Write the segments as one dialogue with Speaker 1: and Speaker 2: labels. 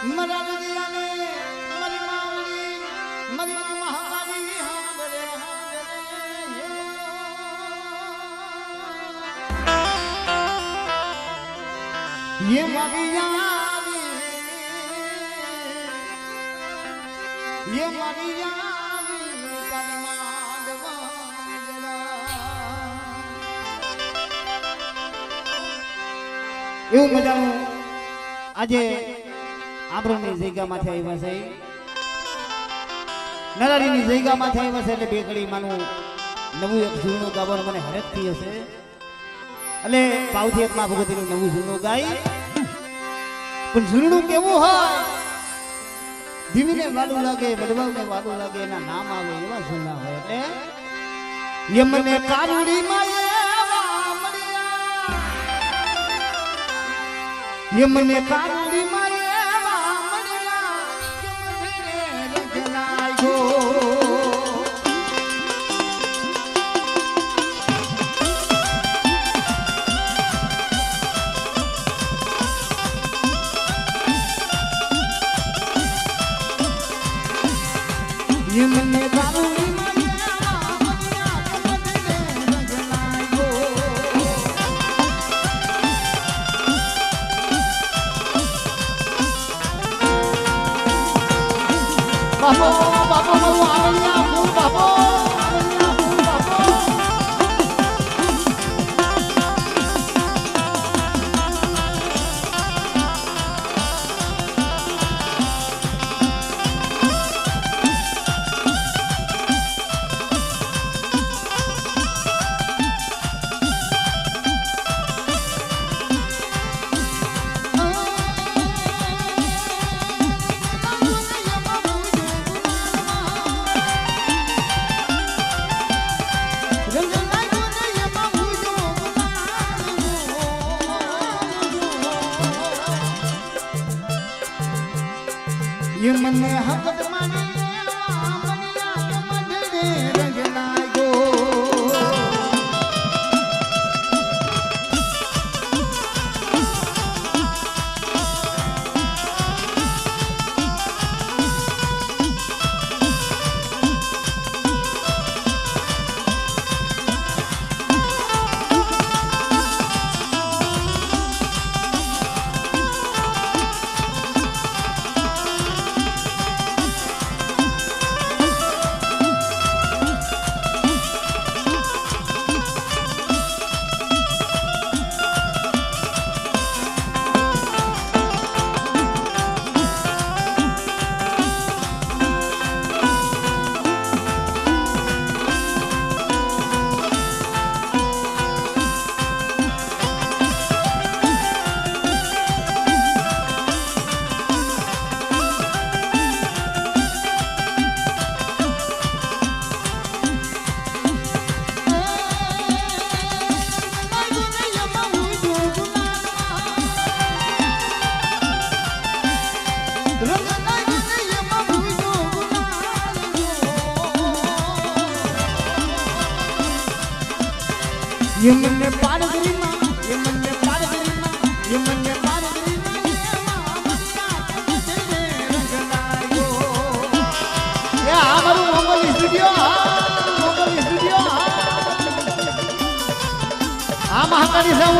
Speaker 1: મરા દિયાને મરી માવલી મરી મહાકાળી હાંભળે ये मरियावी ये मरियावी એવું મજાનું આજે આંબરોની જગ્યામાંથી આવ્યા છે નરારીની જગ્યામાંથી આવ્યા છે એટલે બે ઘડી માનું નવું એક જૂનું ગાવાનું મને હરખ થઈ હશે એટલે પાવથી એક માં ભગવતીનું નવું જૂનું ગાય પણ જૂનું કેવું હોય દીવીને વાલું લાગે બડવાને વાલું લાગે એના નામ આવે એવા જૂના હોય એટલે યમને કારુડી માં યમને કારુડી માં એવા મળ્યા કે મને રજનાયો યમને કારુડી માં એવા મળ્યા કે મને રજનાયો બાપો મારું આનંદિયા ફૂલ બાપો આનંદિયા ફૂલ બાપો ये मने हकत माने मनिया मने रंगनायो ये मने पारगरी मां ये मने पारगरी मां ये मने पारगरी मां रंगनायो ये हमारू मोंगल स्टूडियो आ महाकाली जाऊ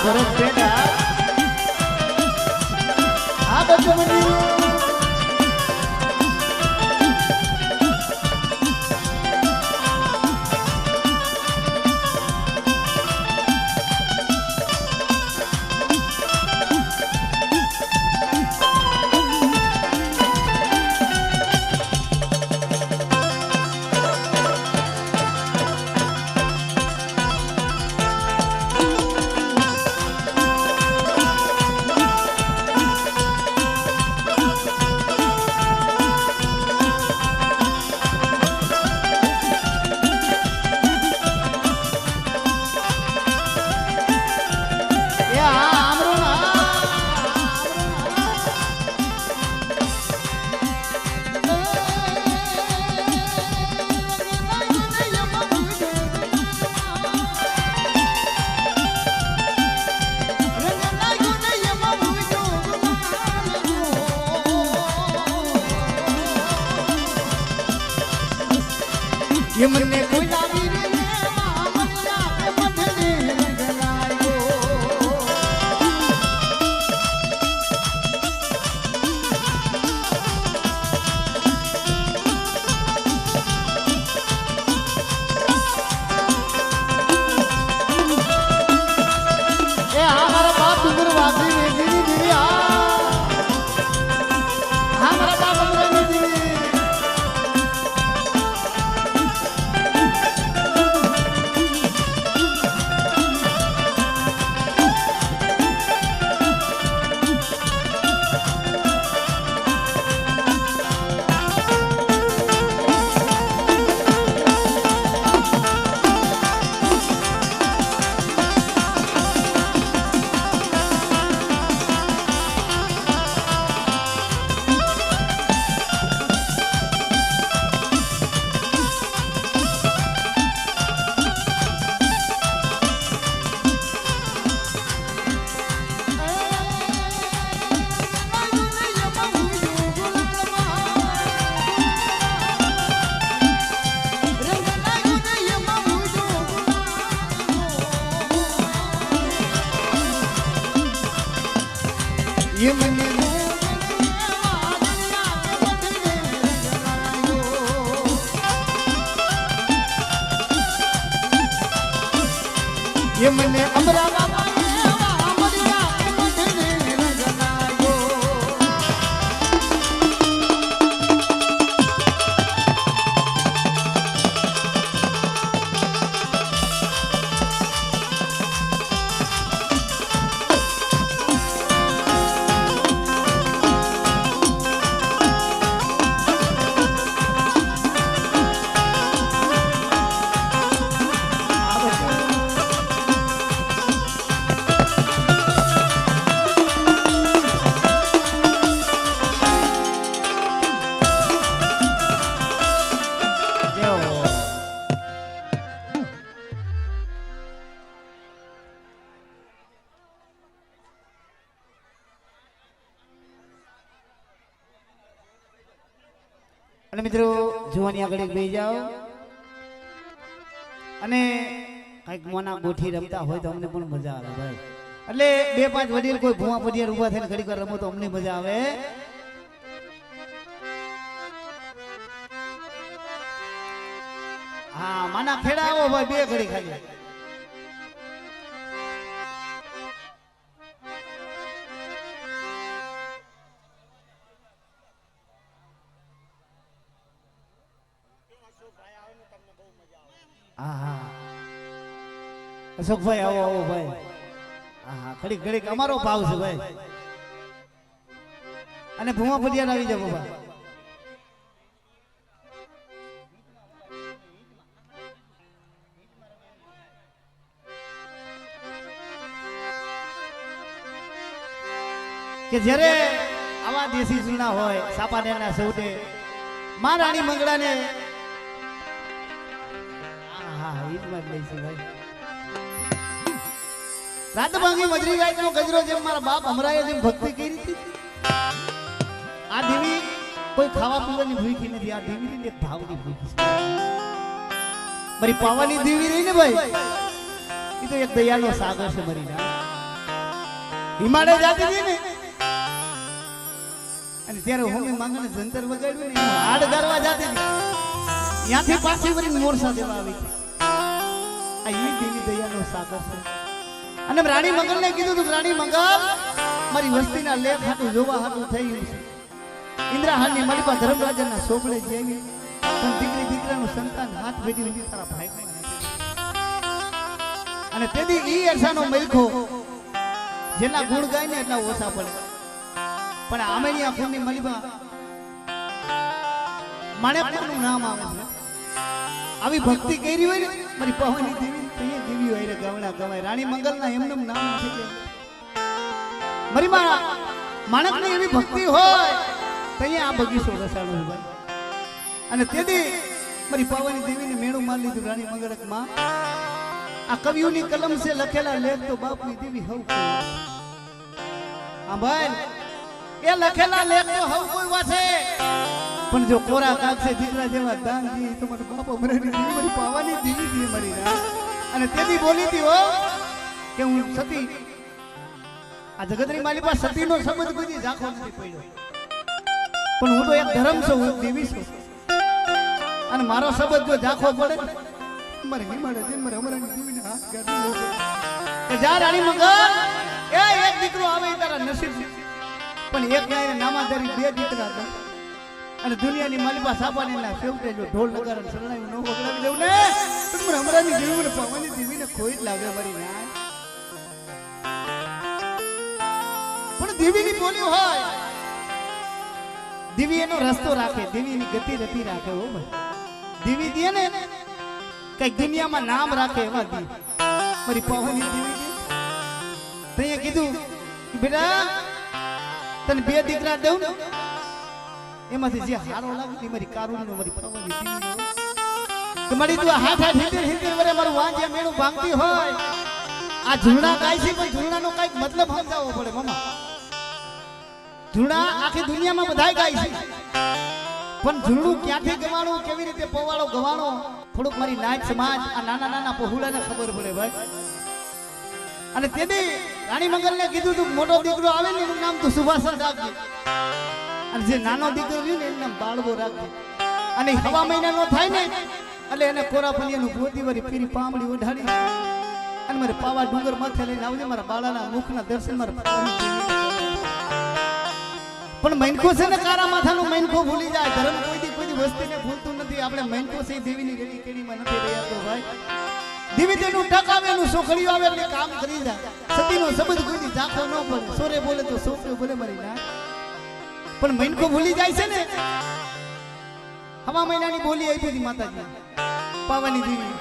Speaker 1: भरत बेटा आ बचमनी ये मन ने गुलाबी रे मामला मधने गलायो ए हमारा बाप गुरुवासी में दीदी दीदी हमारा बाप हमरे दीदी ये मने ये मने अमरा અને મિત્રો જુવાની આગળ એક બેસી જાઓ અને કઈક મોના ગોઠી રમતા હોય તો અમને પણ મજા આવે ભાઈ એટલે બે પાંચ વડીલ કોઈ ભૂવા પડિયાર ઊભા થઈને ઘડીક વાર રમો તો અમને મજા આવે હા માના ખેડા આવો ભાઈ બે ઘડી ખાલી અશોકભાઈ આવો આવો ભાઈ હા ઘડીક ઘડીક અમારો ભાવ છે ભાઈ અને ભૂમા પડિયાર આવી જાવ બાબા કે જ્યારે આવા દેશી જૂના હોય સાપાનેરના સૌટે માં રાણી મંગળાને હા ઈદમાં જ લઈશું ભાઈ રાત ભાંગી મજરી ગાય નો ગજરો જેમ મારા બાપ હમરાએ જેમ ભક્તિ કરી હતી આ દેવી કોઈ ખાવા પીવાની ભૂખી નથી આ દેવી ની ભાવની ભૂખી છે મારી પાવાની દેવી રહી ને ભાઈ એ તો એક દયાળનો સાગર છે મારી ના હિમાલય જાતી હતી ને અને ત્યારે હોમી માંગને જંતર વગાડ્યું ને હાડ ગરવા જાતી હતી ત્યાંથી પાછી વળી મોરસા દેવા આવી આ ઈ દેવી દયાળનો સાગર છે અને રાણી મંગલ ને કીધું તું રાણી મંગલ મારી વસ્તીના લેખ હાટું જોવા હાટું થયું છે ઇન્દ્રહાની મારી પાસે ધર્મરાજના સોપડે જેવી પણ દીકરી દીકરાનું સંતાન હાથ ભેટી લીધી તારા ભાઈ અને તેથી ઈ અરસાનો મલખો જેના ગુણ ગાય ને એટલા ઓછા પડે પણ આમેની આ ફૂલની મલીબા માણેકનું નામ આવે છે આવી ભક્તિ કરી હોય ને મારી પવનની દેવી તૈયાર દેવી હોય રે ગવણા ગવાય રાણી મંગલના એમનું નામ નથી કે મારી માણકની એવી ભક્તિ હોય તૈયાર આ બગીચો રસાડો છે ભાઈ અને તેથી મારી પવનની દેવીને મેણું માર લીધું રાણી મંગળક માં આ કવિઓની કલમ છે લખેલા લેખ તો બાપની દેવી હવ હા ભાઈ એ લખેલા લેખ તો હવ કોઈ વાસે પણ જો કોરા કાગસે દીકરા જેવા દાન દી તો મારા બાપા મરેની દીવી મારી પાવાની દીવી દી મારી ના અને તેથી બોલી હતી હો કે હું સતી આ જગતની માલી પાસે સતીનો શબ્દ કોઈ ઝાખો નથી પડ્યો પણ હું તો એક ધર્મ છું હું દેવી છું અને મારો શબ્દ જો ઝાખો પડે મારે હિમાડે દિન મારે અમારાની દીવીને હાથ ગાડી કે જા રાણી મગર એ એક દીકરો આવે તારા નસીબ પણ એક ગાયને નામાધારી બે દીકરા હતા અને દુનિયાની માલિપા સાપાની ના ફેવટે જો ઢોલ નગારા શરણાઈ નો વગડાવી દેવું ને તો મને અમારાની દીવીને પાવાની દીવીને કોઈ જ લાગે મારી ના પણ દીવીની બોલી હોય દીવી એનો રસ્તો રાખે દીવીની ગતિ રતી રાખે હો ભાઈ દીવી દે ને કઈક દુનિયામાં નામ રાખે એવા દી મારી પાવાની દીવી દે તઈએ કીધું બેટા તને બે દીકરા દઉં ને એમાંથી જે હારો લાગે મારી કારુણીનો મારી પાવાની દીવી કે મારી તું હાથ હિંદર વરે મારું વાંજે મેણું ભાંગતી હોય આ ઝૂણા ગાય છે પણ ઝૂણાનો કઈક મતલબ સમજાવવો પડે મામા ઝૂણા આખી દુનિયામાં બધાય ગાય છે પણ ઝૂણું ક્યાંથી ગવાણું કેવી રીતે પવાળો ગવાણો થોડુંક મારી નાચ સમાજ આ નાના નાના પહોળાને ખબર પડે ભાઈ અને તેથી રાણી મંગલને કીધું તું મોટો દીકરો આવે ને એનું નામ તું સુભાષણ રાખજે અને જે નાનો દીકરો રહ્યો ને એનું નામ બાળવો રાખજે અને હવા મહિનાનો થાય ને એટલે એને કોરા પલિયાનું ગોતી વાળી પીરી પામડી ઓઢાડી અને મારે પાવા ડુંગર માથે લઈને આવજે મારા બાળાના મુખના દર્શન મારા પણ મૈનકો છે ને કારા માથાનો મૈનકો ભૂલી જાય ધર્મ કોઈ વસ્તીને ભૂલતું નથી આપણે મૈનકો છે દેવીની રેડી કેડીમાં નથી રહ્યા તો ભાઈ દેવી તેનું ટક આવે એનું સોખડીઓ આવે એટલે કામ કરી જાય સતીનો શબ્દ કોઈ ઝાખો ન પડે સોરે બોલે તો સોફરે બોલે મારી ના પણ મૈનકો ભૂલી જાય છે ને હવા મહિનાની બોલી આપી હતી માતાજી પાવાની દેવી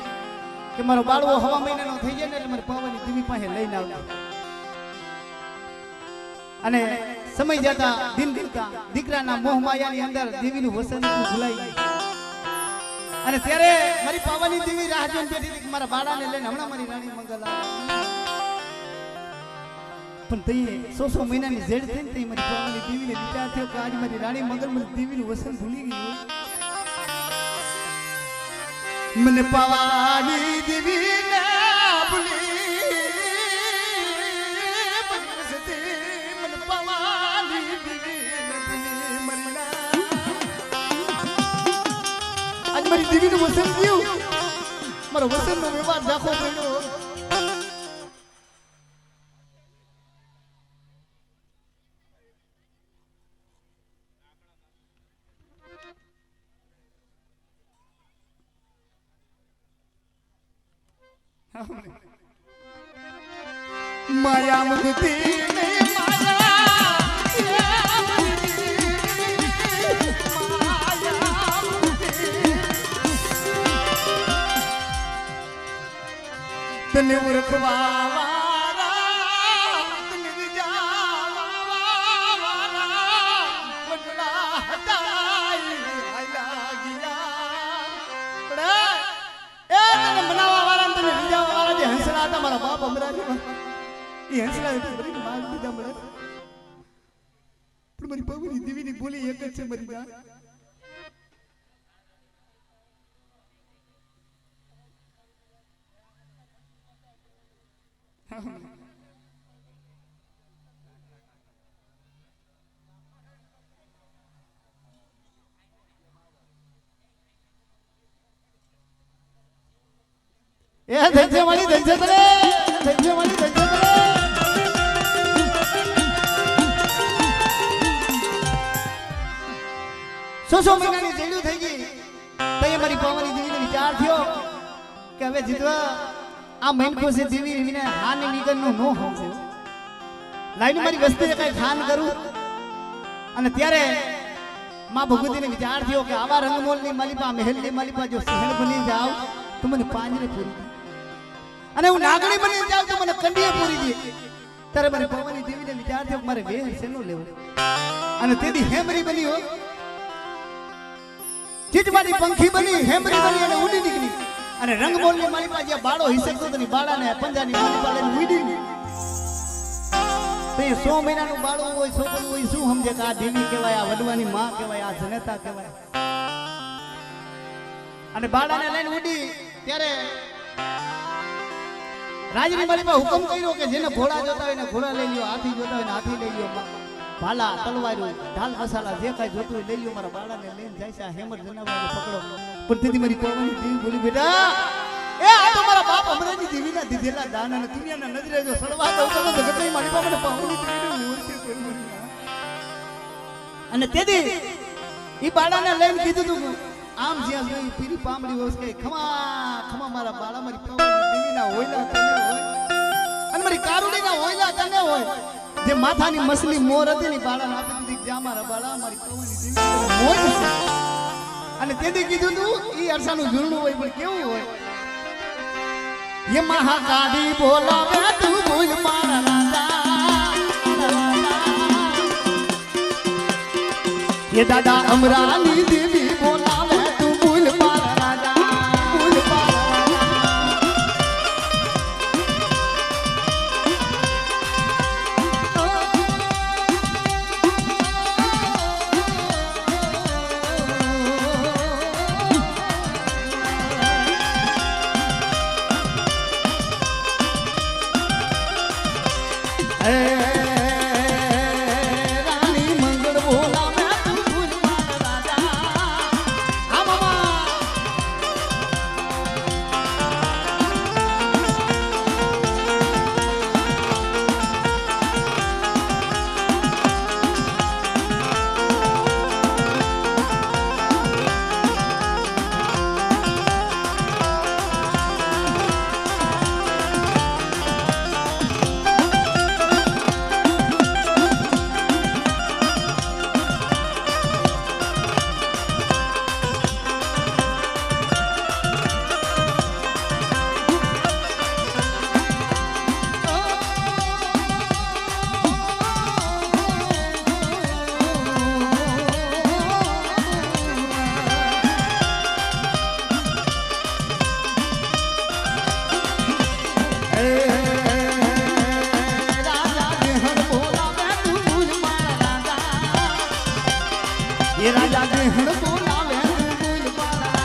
Speaker 1: કે મારો બાળવો હવા મહિનાનો થઈ જાય ને એટલે મારે પાવાની દેવી પાસે લઈને આવજો અને સમય જતા દિન દિનકા દીકરાના મોહ માયાની અંદર દેવીનું વસન ભૂલાઈ ગયું અને ત્યારે મારી પાવાની દેવી રાહ જોઈને બેઠી હતી મારા બાળાને લઈને હમણાં મારી રાણી મંગલ પણ તઈએ 100 મહિનાની ઝેડ થઈને તઈ મારી પાવાની દેવીને વિચાર થયો કે આજ મારી રાણી મંગલ મને દેવીનું વસન ભૂલી ગયું મને પાવાની દેવીને ભૂલી મારી દીવીનું વસન ગયું મારો વસનનો વ્યવહાર ઝાખો પડ્યો માયા મુક્તિ તને ઓળખવા વાળા તને વિજાવા વાળા વડલા હટાઈ આયલા ગયા એ તને મનાવા વાળા તને વિજાવા વાળા જે હંસલા હતા મારા બાપ અમરાજી એ હંસલા બરી માર દીધા મળે પણ મારી પાવાની દેવીની બોલી એક જ છે મારી ના એ ધંજે વાળી ધંજે તલે ધંજે વાળી ધંજે તલે 100 મહિનાની જેડ્યું થઈ ગઈ તઈ મારી પાવાની દેવીને વિચાર થયો કે હવે જીતવા આ મૈનકો છે દેવી વિને હાન નિગનનો નો હોય લાઈન મારી વસ્તીને કઈ ખાન કરું અને ત્યારે માં ભગવતીને વિચાર થયો કે આવા રંગમોલની માલિપા મહેલની માલિપા જો સહેલ બની જાવ તો મને પાંજરે પૂરી દે અને હું નાગણી બની જાવ તો મને કંડીએ પૂરી દે ત્યારે મારી પાવાની દેવીને વિચાર થયો મારે વેર શેનો લેવો અને તેદી હેમરી બની હો ચીટવાડી પંખી બની હેમરી બની અને ઉડી નીકળી અને રંગમોલની માલિપા જે બાળો હિસકતો તેની બાળાને પંજાની માલિપા લઈને ઉડી તે અને 100 મહિનાનું બાળું હોય છોકરું હોય શું સમજે કે આ દેવી કહેવાય, આ વડવાની માં કહેવાય, આ જનેતા કહેવાય. અને બાળાને લઈને ઉડી ત્યારે રાજની માલીમાં હુકમ કર્યો કે જેને ઘોડા જોતા હોય ને ઘોડા લઈ લ્યો, હાથી જોતા હોય ને હાથી લઈ લ્યો, ભાલા તલવારો ઢાલ મસાલા જે કાંઈ જોતું હોય લઈ લ્યો, મારા બાળાને લઈને જાય છે. આ હેમર જનાવરને પકડો. પણ તેથી મારી પવનની દેવી બોલી, બેટા એ આ તો મારા બાપ અમરાની દેવીના દીધેલા દાન અને દુનિયાના નજરે જો સળવા દઉં તો જગતની મારી બાપને પવનની દેવીને મૂર્તિ કરી. અને તેથી ઈ બાળાને લઈને કીધું તું આમ જ્યાં જોઈ પીરી પામડી હોય કે ખમા ખમા મારા બાળા મારી પવનની દેવીના હોયલા તને હોય અને મારી કારુડીના હોયલા તને હોય. જે માથાની મસલી મોર હતી ને બાળાને આપી દીધી, જ્યાં મારા બાળા મારી પવનની દેવી મોજ છે. અને તેથી કીધું તું ઈ અરસાનું ઝૂલણું હોય પણ કેવું હોય, ये महाकाली बोलावे तू भूल मारा राजा, ये दादा अमरानी देवी बोलावे तू भूल मारा राजा, भूल मारा रानी मंगल बोला मैं तू भूल मारा राजा. हाँ मामा ये राजा देहण बोलावे तू भूल मारा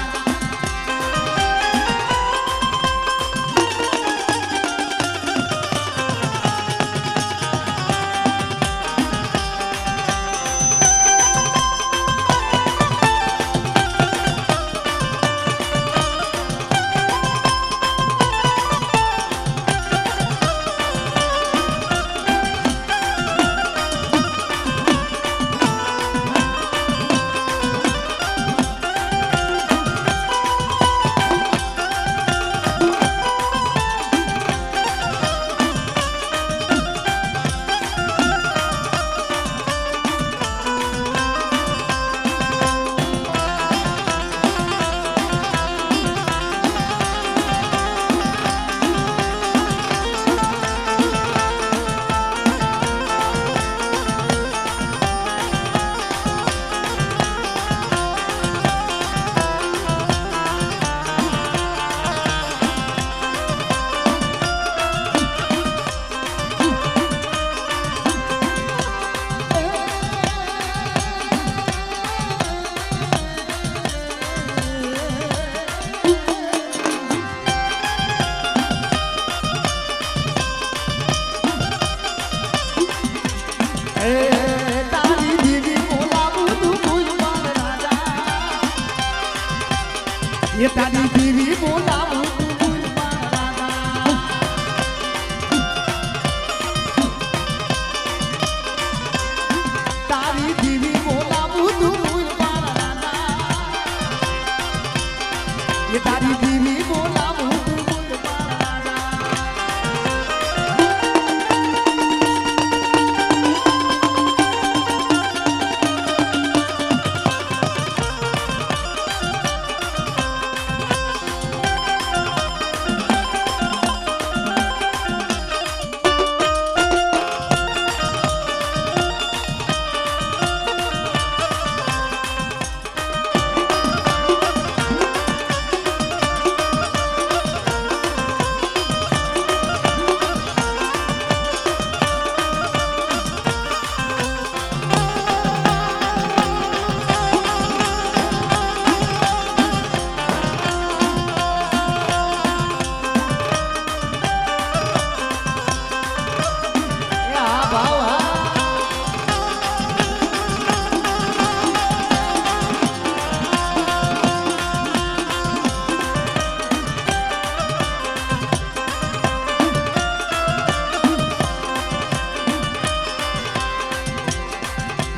Speaker 1: तारी दीदी बोलावू तू भूल मारा राजा, ये तारी दीदी बोलावू तू भूल मारा राजा. तारी दीदी बोलावू तू भूल मारा राजा, ये तारी दीदी बोलावू तू भूल मारा राजा.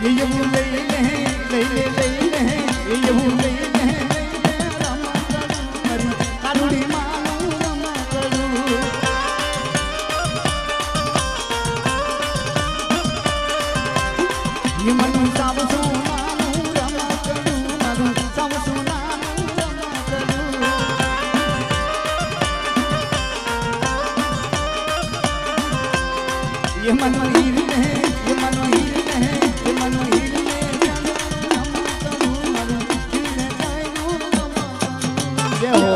Speaker 1: એવું લઈને એવું લઈને કારુડી માનું રમા કરું મનું સાવ સોનાનું રમા કરું મારું સાવ સોનાનું રમા કરું મનો હીર ને મનો હીર ને મનો હીર ને રમા કરું મારું હીર ને રમા કરું જય હો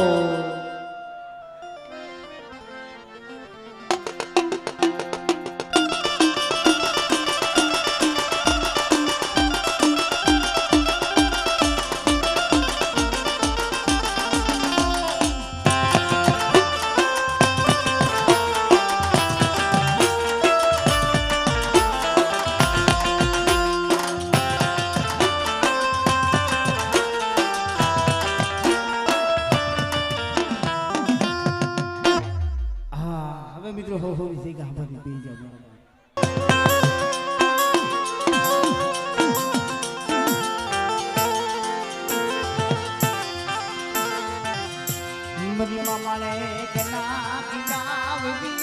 Speaker 1: મિત્રો હો વિશે ગામની પી જાવ મરી મામાને કના કિનાવવી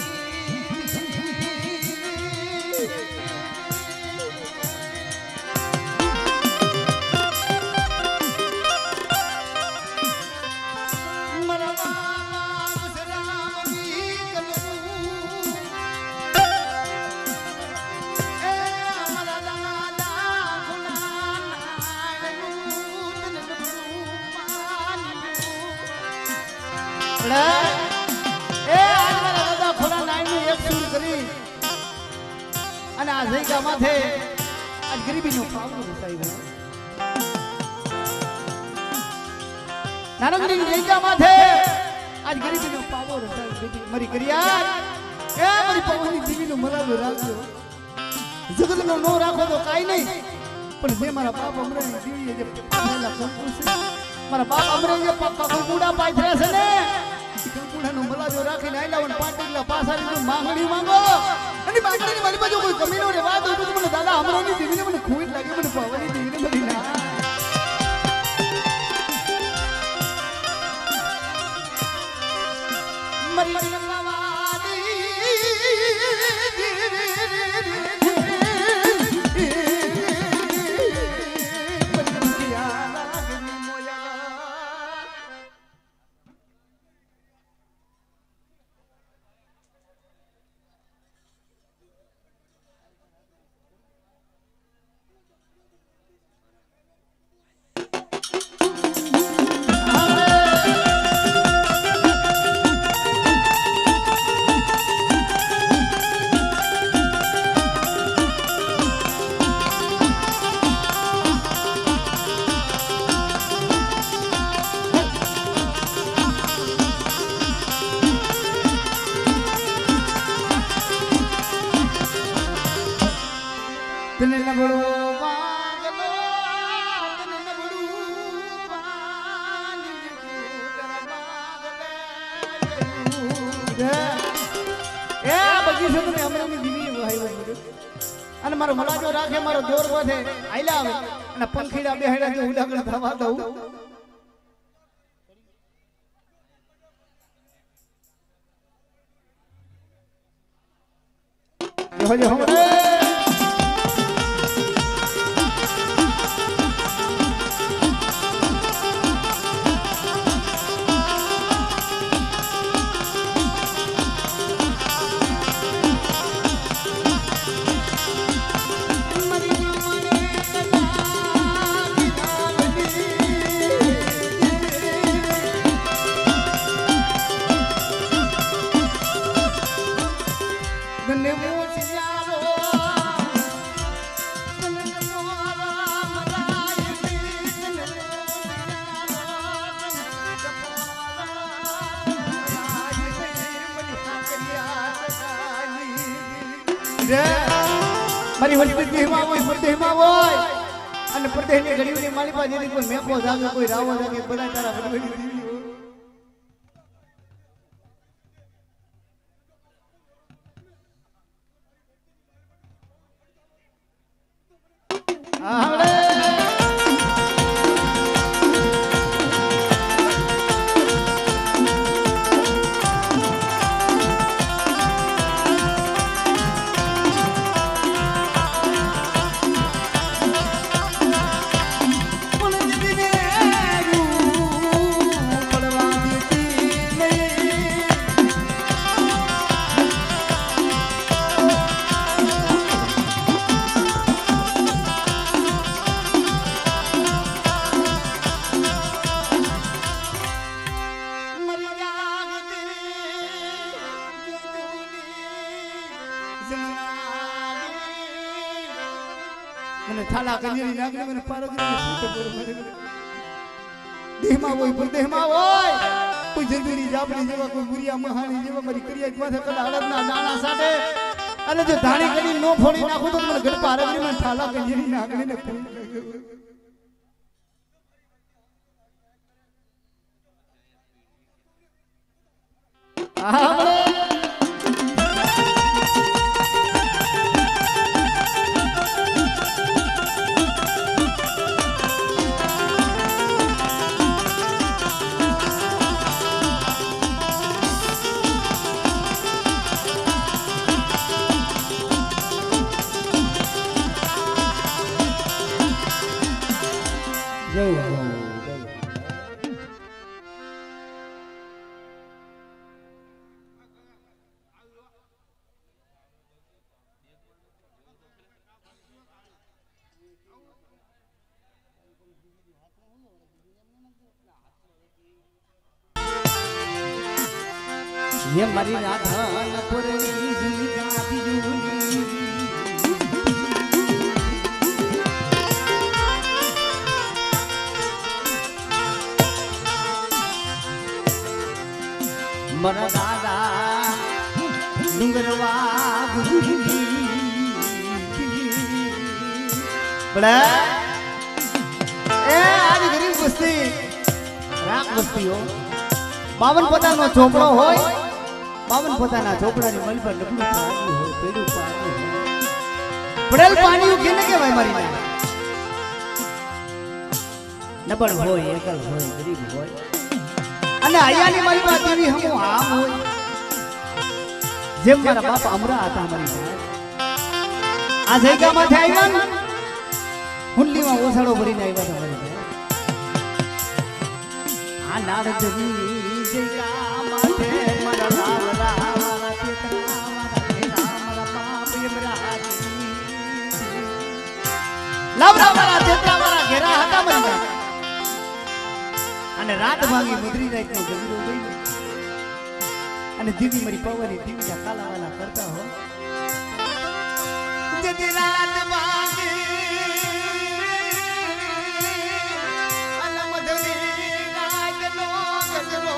Speaker 1: અને આ જગ્યા માથે આજ ગરીબીનો પાવડો રસાયો નાનકડી જગ્યા માથે આજ ગરીબીનો પાવડો રસાયો મારી કરિયા એ મારી પવનની દીવીનો મલાવો રાખજો જગતનો નો રાખો તો કાઈ નહીં પણ જે મારા બાપ અમરેની દીવીએ જે પહેલા કંકુ છે મારા બાપ અમરે જે કંકુડા પાથર્યા છે ને કંકુડાનો મલાવો રાખીને આઈલાવન પાટલા પાસાની માંગણી માંગો અને બાકીની મારી બાજુ કોઈ કમી નો રે વાત હોય તો મને દાદા અમરોની દીવીને મને ખોટ લાગે મને પવનની દીવીને બધી ના મરી તને નબળો વાગલો તને નબળું વાગી એ બગીચો તમે અમરાની દીવી વહાયો અને મારો મલાજો રાખે મારો દોર વધે આઈલા આવે અને પંખીડા બેહડા જો ઉડાગળ થવા દઉં જો હમણે મારી હોલી દેહમાં હોય પરદેહમાં હોય અને પરદેહની ઘડીઓની મારી પાસે જેની કોઈ મેકો જાગે કોઈ રાવો જાગે બધા તારા વડવેડી દીવી
Speaker 2: મને ઠાલા કન્યાની નાગરી મને પારગરી ફૂટે બોલ મને દેહમાં હોય પણ દેહમાં હોય કોઈ જંદુરી જાપડી જેવા કોઈ મુરિયા મહાણી જેવા મારી કરિયા માથે કલા હળદના નાણા સાથે અને જો ધાણી કરી નો ફોડી નાખું તો મને ગડપા પારગરી મને ઠાલા કન્યાની નાગરીને ફૂટ
Speaker 1: ये मरी राधा पुरनी जी गाती जूली मरा दादा डुंगरवा गुजरी बड़ा ए आज गरीब बस्ती राख बस्ती हो 52 પતાનો ઝોપડો હોય 52 પતાના ઝોપડાની મલ પર ડબલું પાણી હોય પેડું પાણી હોય પડેલ પાણી કેને કહેવાય મારી ના નબળ હોય એકલ હોય ગરીબ હોય અને આયાની મલ પર દેવી હમો આમ હોય જેમ મારા બાપ અમરા હતા મારી ભાઈ આ જગ્યામાંથી આવ્યા ને હુંડલીમાં ઓસાડો ભરીને આવ્યા હતા મારી ભાઈ આ નારદની જગ્યા માથે મારા લાવરા મારા ચેતરા મારા ઘેરા મારા બાપ યમરાજી લાવરા મારા ચેતરા મારા ઘેરા હતા મારી અને રાત ભાંગી મુદ્રી રાતનો ગજરો ગઈ અને દીદી મારી પવની દીવીના કાલાવાલા કરતા હો જેથી રાત ભાંગી અને મધુરી રાતનો ગજરો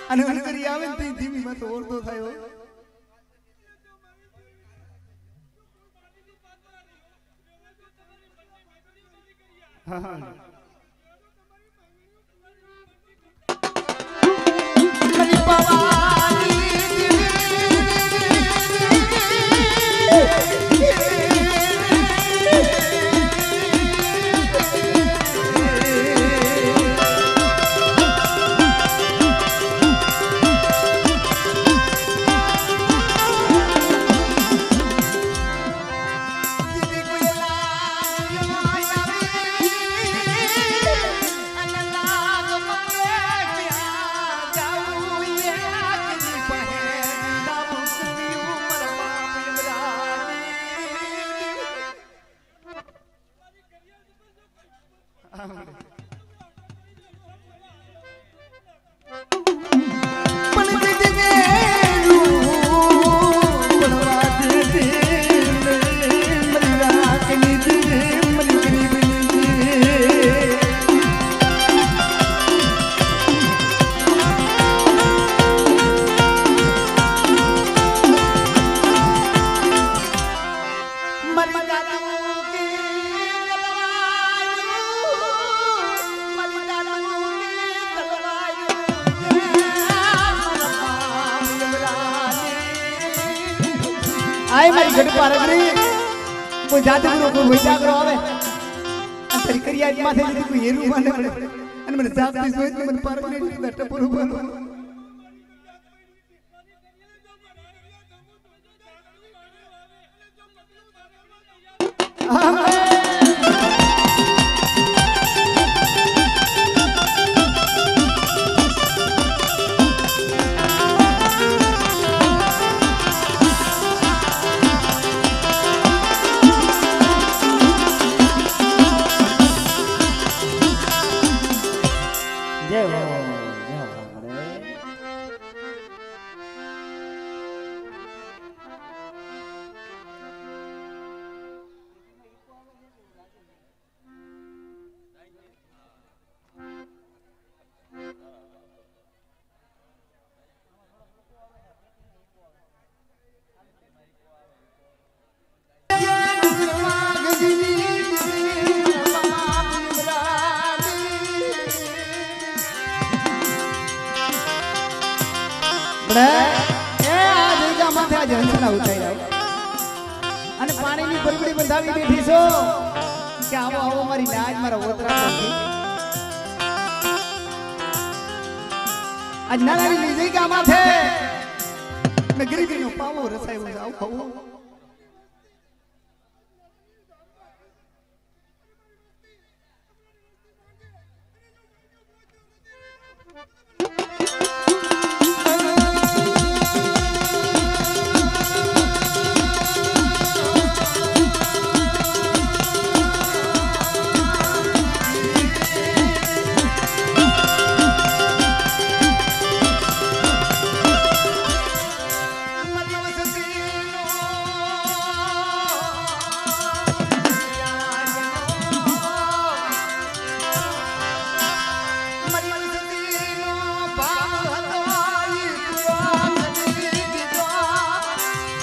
Speaker 1: અને અંતરી આવે ને તે ધીમી માં તો ઓરતો થાય હા હા મરી પવાની
Speaker 2: આય મારી ગઢપા રગડી કોઈ જાદુગરો કોઈ વૈજાગરો આવે અને તારી કરિયા માથે લીધી કોઈ હેરું મને અને મને જાગતી જોઈ તો મને પારગડી લીધા ટપોરો બોલો
Speaker 1: જય હો જય હો રે. અને પાણીની બરબડી બંધાવી બેઠી છો કે આવો આવો મારી નાજ મારા ઓતરા નથી આજ નાનાની લીધી કે માથે ને ગરીબીનો પાવો રસાયો છે આવો આવો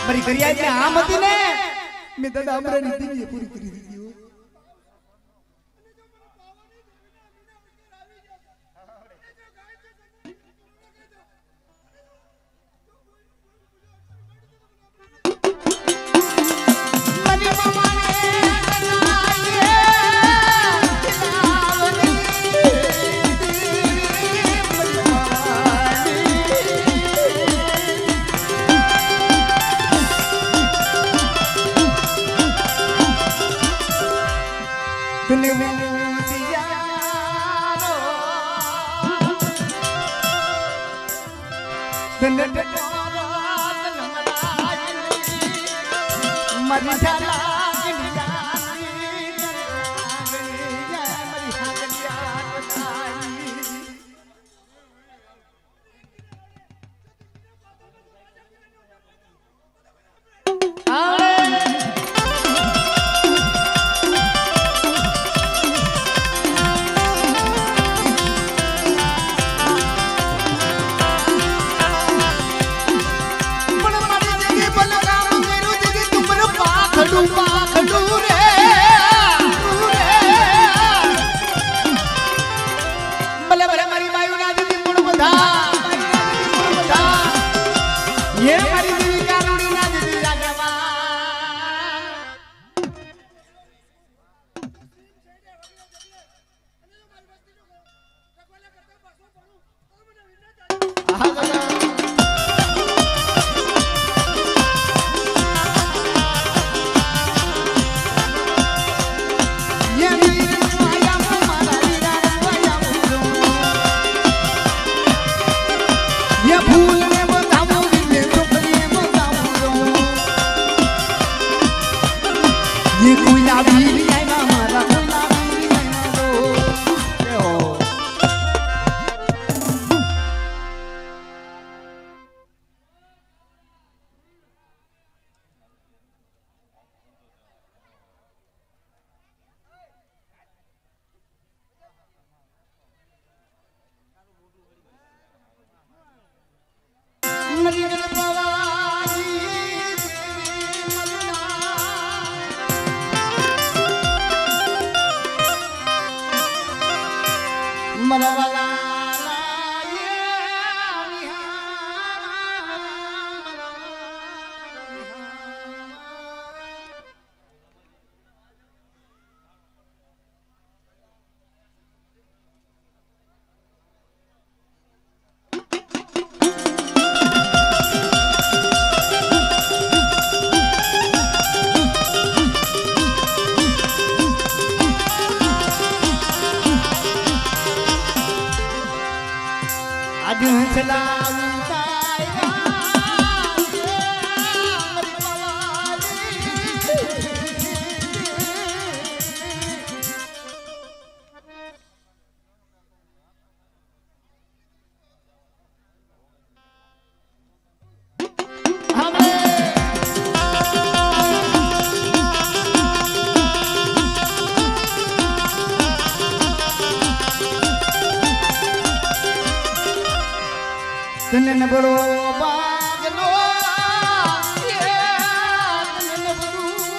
Speaker 1: મારી કરિયા એટલે આમ હતી ને મેં દાદા અમરાની દીકરી પૂરી કરી દીધી હો.
Speaker 2: તને નબળો બાગનો તને નબળું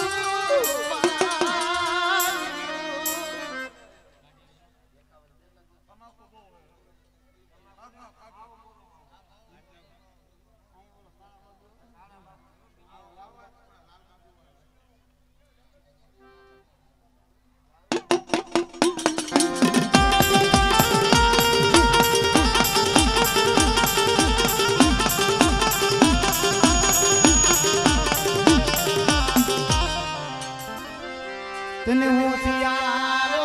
Speaker 2: તને હોશિયારો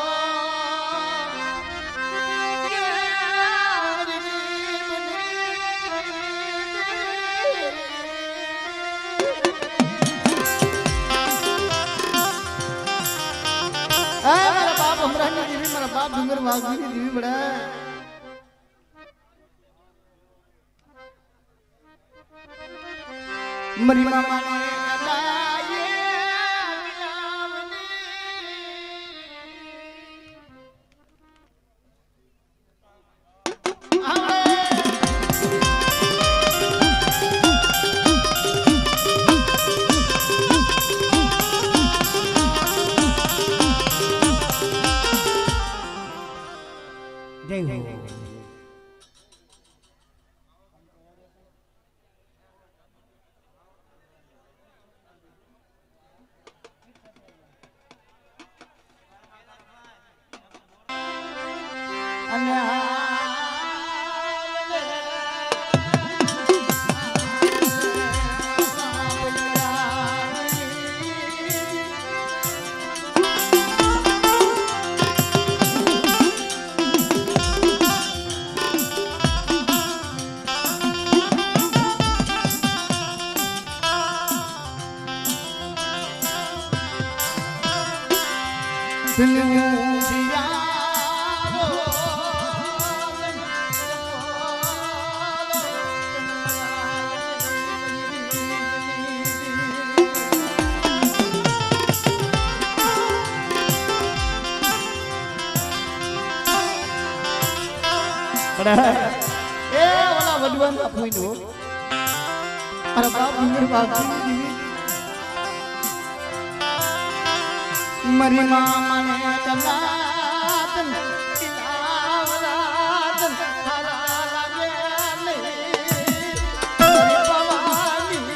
Speaker 2: મારા બાપ હમણાં જીવી મારા બાપ ડુંગર વાઘની જીવી બડા મરી મામા
Speaker 1: જય હો એ ઓલા વડવાન બાપુ નો મારા બાપ ડુંગર વાઘની જીવી મરી મામાને કનાતન કિનાવરાતન હરા લાગે નહીં ભવાની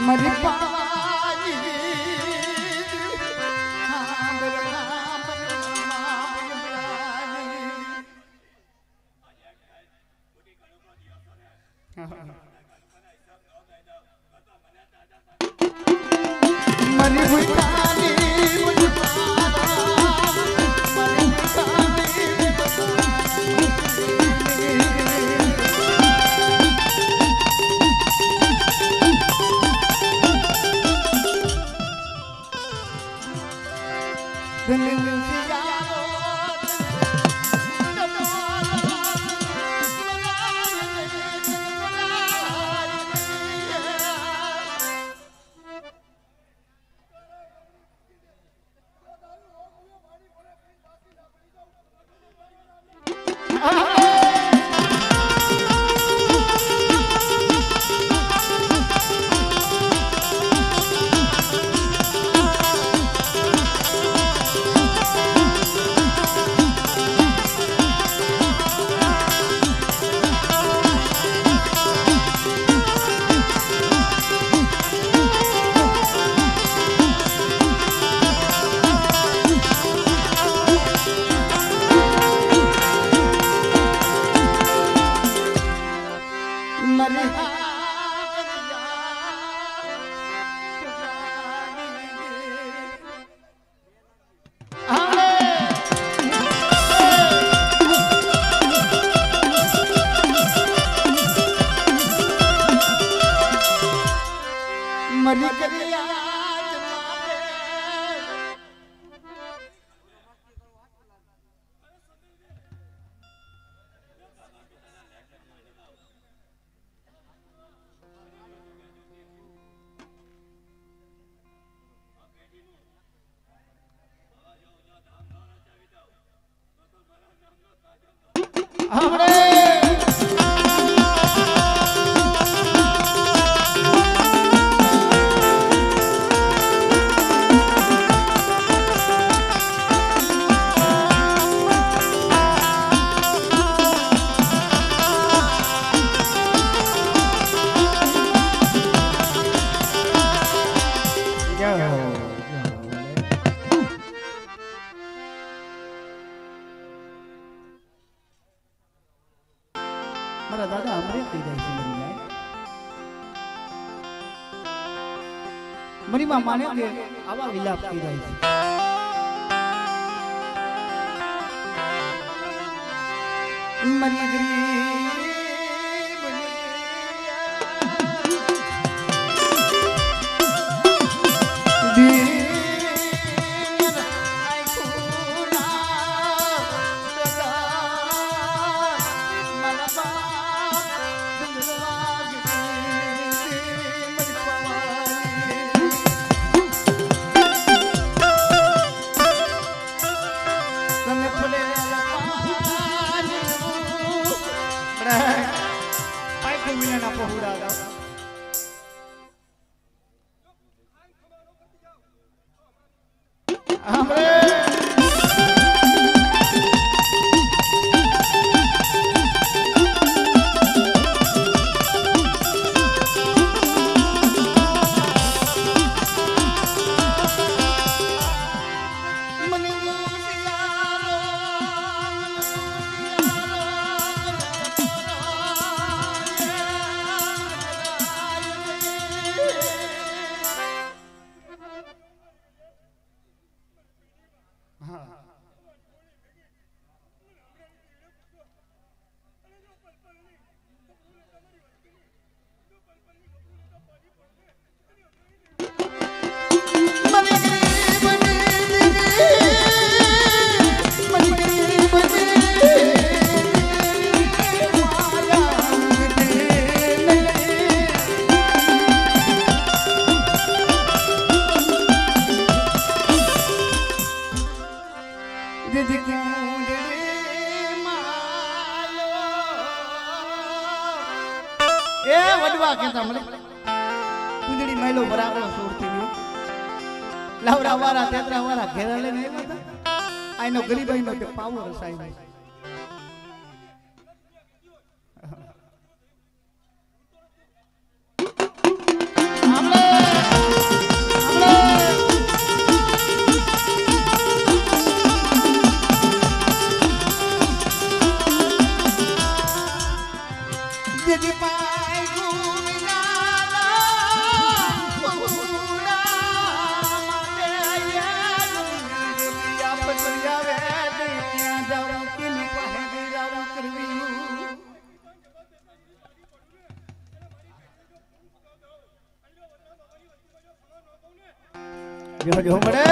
Speaker 1: મરી પાજી મરી ભૂતાની
Speaker 2: મારી માં માને કે આવા વિલાપ થઈ જાય છે મરી ગઈ કુંજડી માયલો બરાબર સોરતી ગયો લાવડા વાળા તેતરા વાળા ઘેરા લઈને આવ્યા હતા આનો ગરીબાઈનો તે પાવર રસાય જો મળે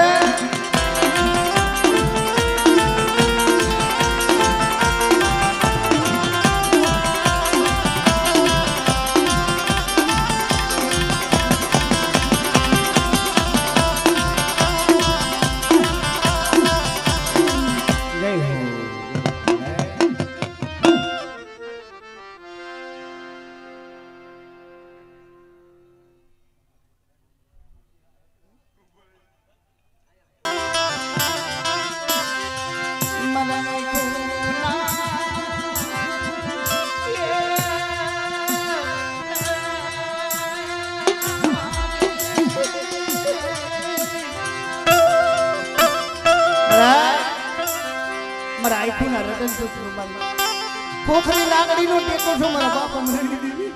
Speaker 2: કોખરી લાકડીનો ટેકો છો મારા બાપા મને દીધી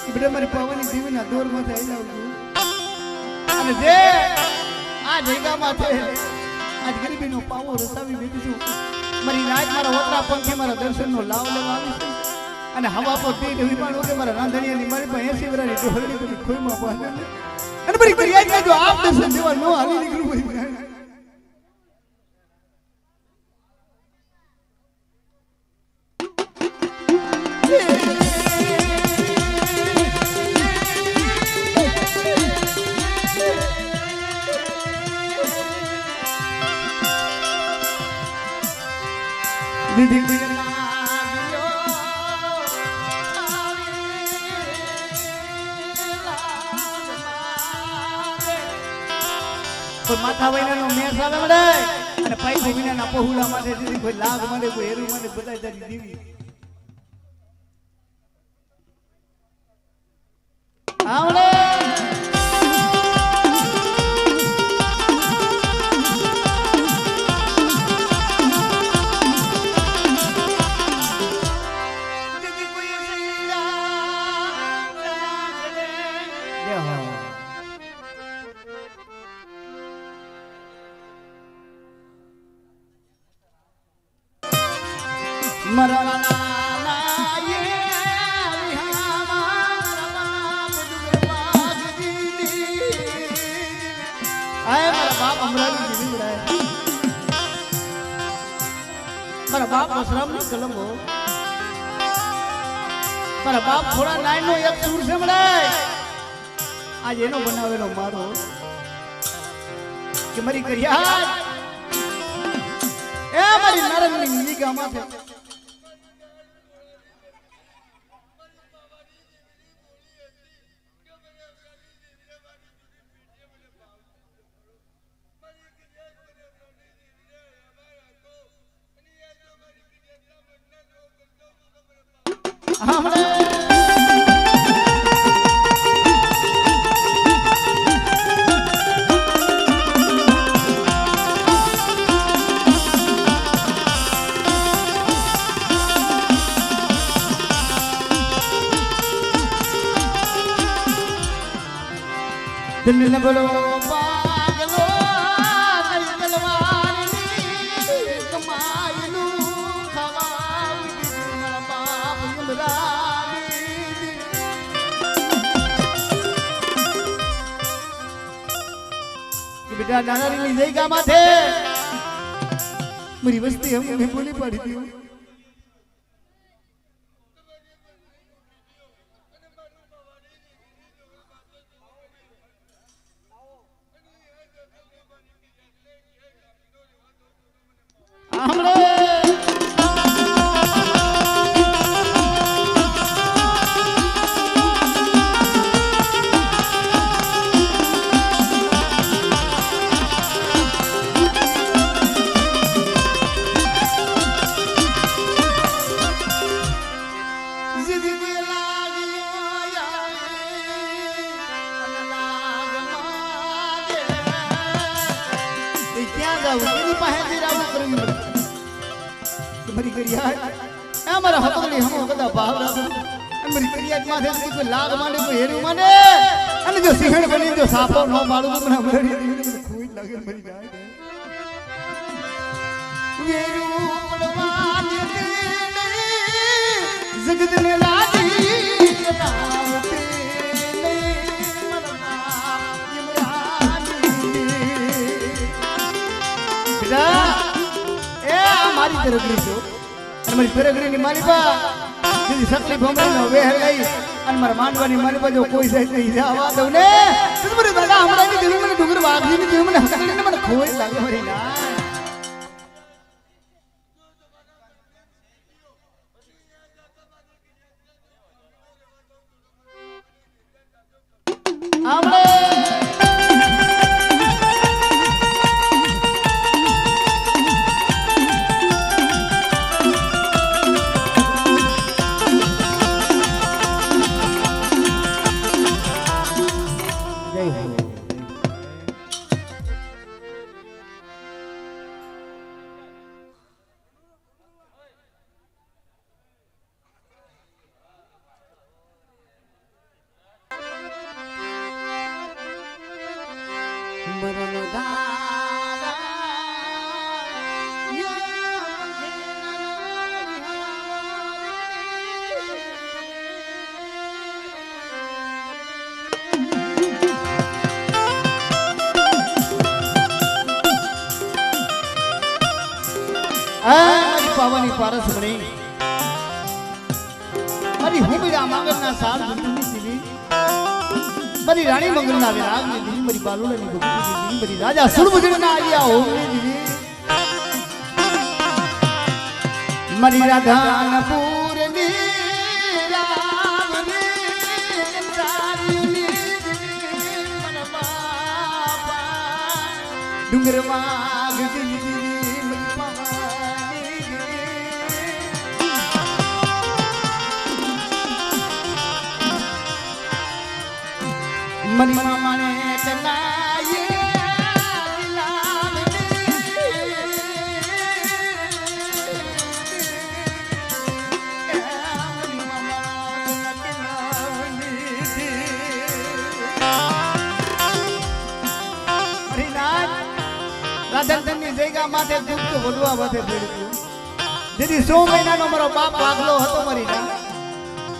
Speaker 2: ઈબડે મારી પાવાની દીવીના દોરમાંથી આવી લાવજો અને જે આ જગ્યામાં છે આજ ગરીબીનો પાવો રસાવી બેઠી છું મારી રાત મારા ઓતરા પંખી મારા દર્શનનો લાવ લેવા આવી છે અને હવા પર તે વિમાન ઓકે મારા રાંધણીયાની મારી પાસે 80 વર્ષની ઢોરણી બધી ખોઈમાં પાડે અને મારી કરિયાજમાં જો આપ દર્શન દેવા ન હાલી નીકળું ભાઈ કોઈ માથા વૈનાનો મેસ આવે મળે અને પૈસો વિનાના પહોળા માટે દીધી કોઈ લાગ મળે કોઈ હેરું મળે બધાય તારી દીવી આવડે બાપ અમરાની જીવી મળાય મારા બાપ વસરામ ની કલમ હો મારા બાપ થોડા નાઈન નો એક સૂર છે મળાય આજ એનો બનાવેલો મારો કે મારી કરિયા એ મારી નરમની નિગામાં છે દિલ ને બોલો પાગલો કરી તલવારની કમાઈલું ખવાવી દીધું મારા બાપ યુમરાની કે બેટા નાનાની લઈ જઈ ગામાં છે મારી વસ્તી હમ બોલી પાડી દી મારી કરિયા અમારા હકની હમો બધા ભાવ રાખો મારી કરિયા માથે કોઈ લાગ માંડે કોઈ હેરું માંડે અને જો સિંહણ બની જો સાપો ન મારું તો મને મરી કોઈ લાગે મરી જાય વેરું પડવા દે જગત ને લાગી રાવતે ને મરના યમરાની બેટા એ મારી તરફની છો અને મારી ફેરગડીની માલિકા જેની સકલી ભમરીનો વેહ લઈ અને મારા માંડવાની માલિકા જો કોઈ જાય તો જવા દઉં ને તો મને દાદા હમણાંની જેવી મને ડુંગર વાઘજીની જેવી મને હકડીને મને ખોઈ લાગે મારી ના આપણે પાવાની પારસ મણી મારી હુમીરા માંગલના સાર જંતુની દીવી મારી રાણી મંગલના વિરાગની દીવી મારી બાલુલાની ભક્તિની દીવી મારી રાજા સુરભુજનના આલિયા હોમની દીવી મારી રાધાનપુરની રાવની સારીની દીવી મન બાપા ડુંગર વાઘ દીવી મની મામાને કલાયે રાધનની જગ્યા માથે દુઃખ વધવા વધે પડ્યું જેથી 100 મહિનાનો મારો બાપ વાગલો હતો મરી ના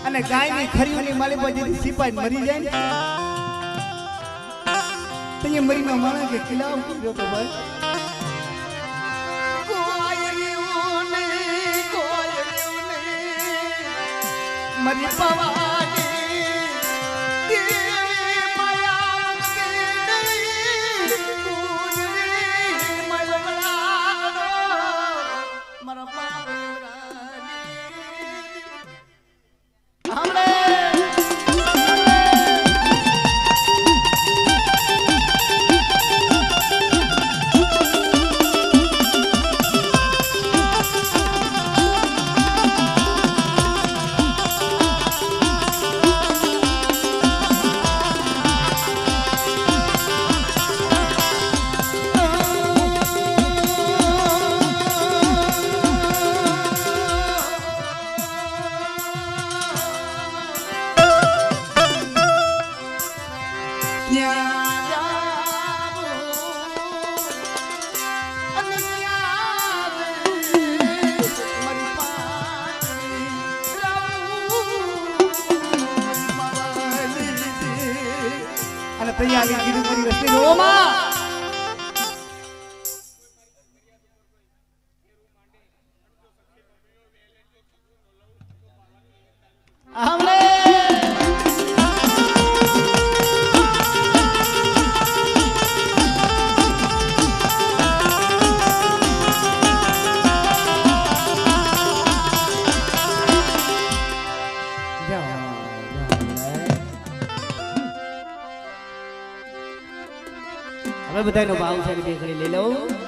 Speaker 2: અને ગાયની ખરીઓની માલી પર જેથી સિપાઈ મરી જાય ને તઈએ મરીમાં માણા કે કિલ્લા ઉતર્યો તો ભાઈ મરી પવાની દેવી માયા કે પૂજવી મલમલા મારા પાવરાની તૈયારી કીધું મારી વસ્તી રોમાં આમલે
Speaker 1: હવે બધાનો ભાવ છે બે ઘડી લઈ લઉં